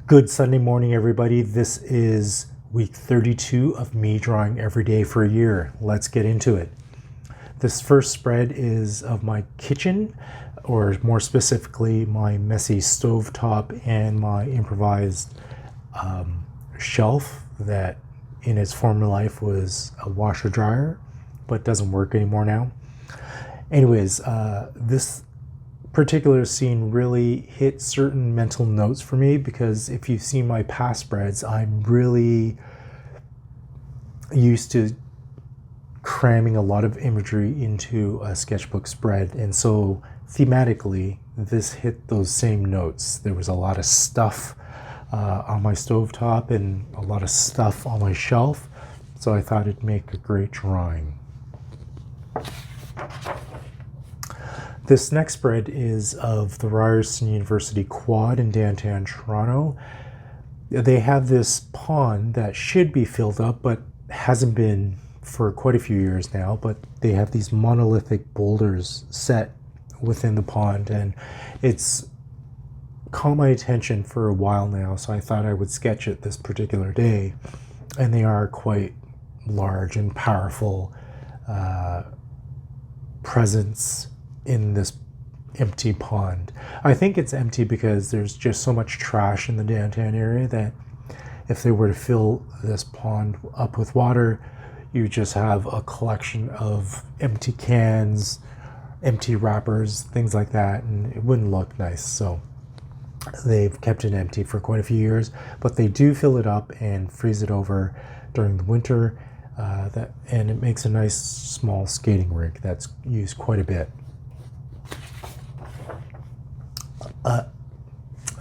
Good Sunday morning, everybody. This is week 32 of me drawing every day for a year. Let's get into it. This first spread is of my kitchen, or more specifically, my messy stovetop and my improvised shelf that in its former life was a washer dryer, but doesn't work anymore now. Anyways, this particular scene really hit certain mental notes for me because if you've seen my past spreads, I'm really used to cramming a lot of imagery into a sketchbook spread, and so thematically this hit those same notes. There was a lot of stuff on my stovetop and a lot of stuff on my shelf, so I thought it'd make a great drawing. This next spread is of the Ryerson University Quad in downtown Toronto. They have this pond that should be filled up, but hasn't been for quite a few years now, but they have these monolithic boulders set within the pond, and it's caught my attention for a while now, so I thought I would sketch it this particular day. And they are quite large and powerful presence in this empty pond. I think it's empty because there's just so much trash in the downtown area that if they were to fill this pond up with water, you just have a collection of empty cans, empty wrappers, things like that, and it wouldn't look nice. So they've kept it empty for quite a few years, but they do fill it up and freeze it over during the winter, and it makes a nice small skating rink that's used quite a bit.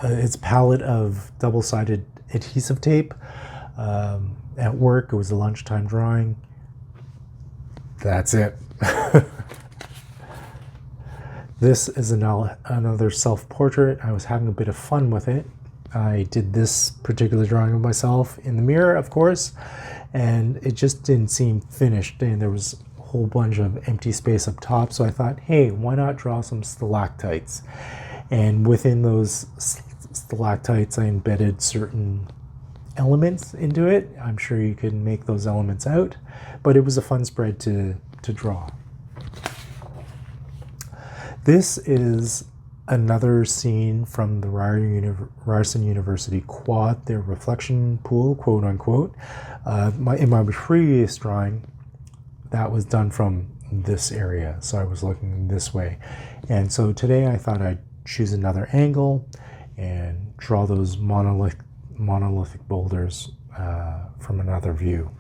It's a palette of double-sided adhesive tape. At work, it was a lunchtime drawing. That's it. This is another self-portrait. I was having a bit of fun with it. I did this particular drawing of myself in the mirror, of course, and it just didn't seem finished, and there was a whole bunch of empty space up top, so I thought, hey, why not draw some stalactites? And within those stalactites, I embedded certain elements into it. I'm sure you could make those elements out, but it was a fun spread to draw. This is another scene from the Ryerson University Quad, their reflection pool, quote unquote. In my previous drawing, that was done from this area, so I was looking this way. And so today I thought I'd choose another angle and draw those monolithic boulders from another view.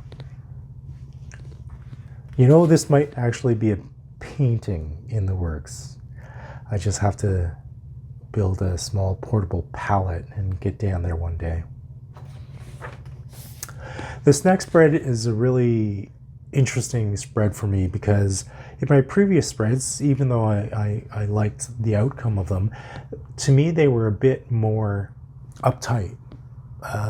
You know, this might actually be a painting in the works. I just have to build a small portable palette and get down there one day. This next spread is a really interesting spread for me because in my previous spreads, even though I liked the outcome of them, to me they were a bit more uptight.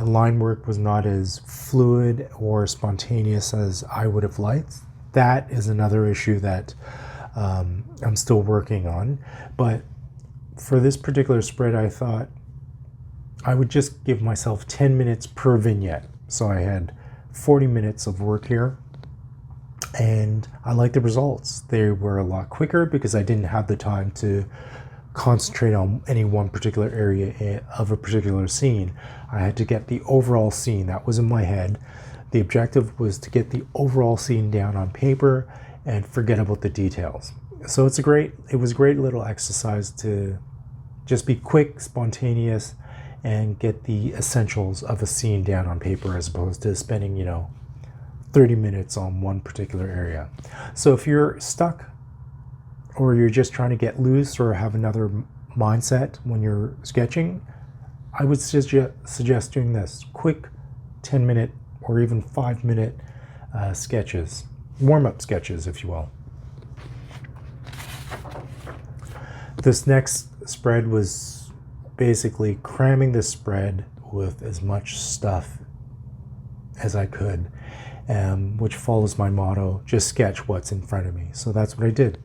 Line work was not as fluid or spontaneous as I would have liked. That is another issue that I'm still working on. But for this particular spread, I thought I would just give myself 10 minutes per vignette. So I had 40 minutes of work here, and I like the results. They were a lot quicker because I didn't have the time to concentrate on any one particular area of a particular scene. I had to get the overall scene that was in my head. The objective was to get the overall scene down on paper and forget about the details. So it was a great little exercise to just be quick, spontaneous, and get the essentials of a scene down on paper as opposed to spending, 30 minutes on one particular area. So if you're stuck or you're just trying to get loose or have another mindset when you're sketching, I would suggest doing this quick 10-minute or even 5-minute sketches, warm-up sketches, if you will. This next spread was basically cramming this spread with as much stuff as I could, which follows my motto, just sketch what's in front of me. So that's what I did.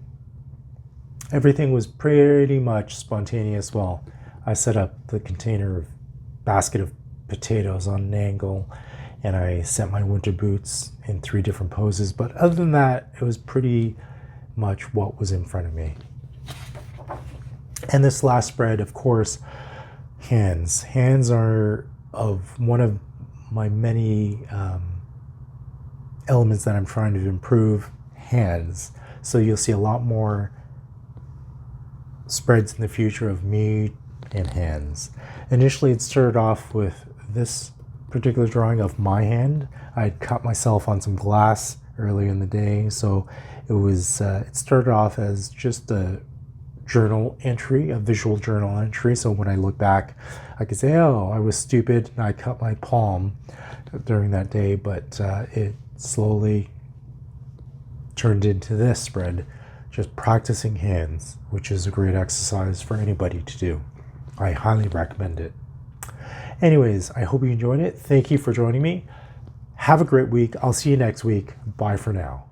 Everything was pretty much spontaneous. Well, I set up the basket of potatoes on an angle, and I set my winter boots in 3 different poses. But other than that, it was pretty much what was in front of me. And this last spread, of course, hands. Hands are of one of my many elements that I'm trying to improve. Hands. So you'll see a lot more spreads in the future of me and hands. Initially, it started off with this particular drawing of my hand. I'd cut myself on some glass earlier in the day, so it started off as just a journal entry, a visual journal entry. So when I look back, I could say, oh, I was stupid and I cut my palm during that day, but it slowly turned into this spread, just practicing hands, which is a great exercise for anybody to do. I highly recommend it. Anyways, I hope you enjoyed it. Thank you for joining me. Have a great week. I'll see you next week. Bye for now.